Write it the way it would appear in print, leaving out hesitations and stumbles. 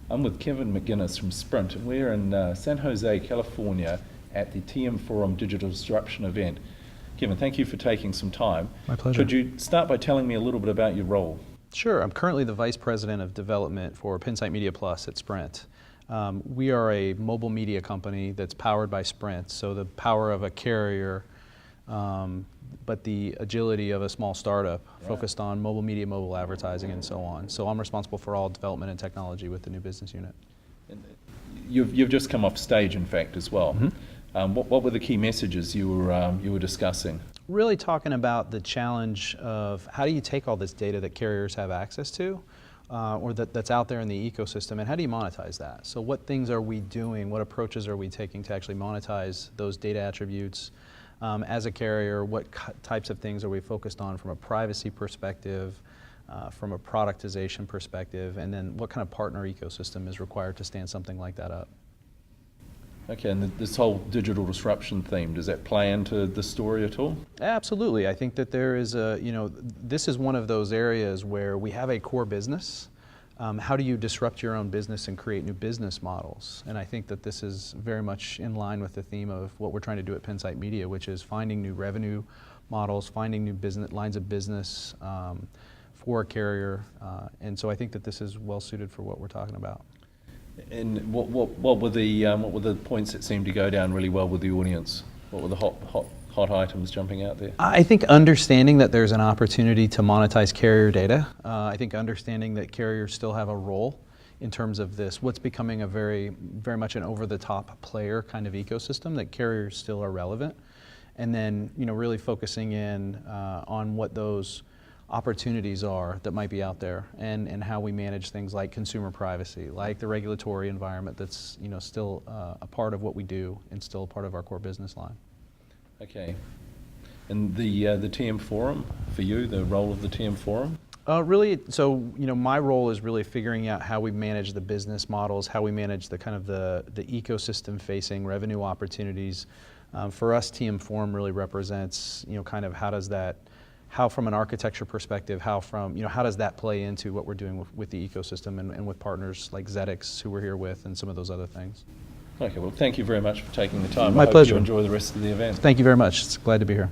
I'm with Kevin McGinnis from Sprint, and we're in San Jose, California at the TM Forum Digital Disruption event. Kevin, thank you for taking some time. My pleasure. Could you start by telling me a little bit about your role? Sure. I'm currently the Vice President of Development for Pinsight Media Plus at Sprint. We are a mobile media company that's powered by Sprint, so the power of a carrier, but the agility of a small startup focused on mobile media, mobile advertising, and so on. So I'm responsible for all development and technology with the new business unit. You've just come off stage, in fact, as well. Mm-hmm. What were the key messages you were discussing? Really talking about the challenge of how do you take all this data that carriers have access to, or that's out there in the ecosystem, and how do you monetize that? So what things are we doing, what approaches are we taking to actually monetize those data attributes? As a carrier, what types of things are we focused on from a privacy perspective, from a productization perspective, and then what kind of partner ecosystem is required to stand something like that up? Okay, and this whole digital disruption theme, does that play into the story at all? Absolutely. I think that there is this is one of those areas where we have a core business. How do you disrupt your own business and create new business models? And I think that this is very much in line with the theme of what we're trying to do at Pinsight Media, which is finding new revenue models, finding new business lines of business for a carrier. And so I think that this is well suited for what we're talking about. And what were the points that seemed to go down really well with the audience? What were the hot items jumping out there? I think understanding that there's an opportunity to monetize carrier data. I think understanding that carriers still have a role in terms of this, what's becoming a very much an over-the-top player kind of ecosystem, that carriers still are relevant. And then, really focusing in on what those opportunities are that might be out there, and how we manage things like consumer privacy, like the regulatory environment that's still a part of what we do and still a part of our core business line. Okay. And the TM Forum, for you, the role of the TM Forum? Really, so my role is really figuring out how we manage the business models, how we manage the kind of the ecosystem-facing revenue opportunities. For us, TM Forum really represents kind of how from an architecture perspective, how does that play into what we're doing with the ecosystem and with partners like Zedix, who we're here with, and some of those other things. Okay, well, thank you very much for taking the time. My pleasure. I hope you enjoy the rest of the event. Thank you very much. It's glad to be here.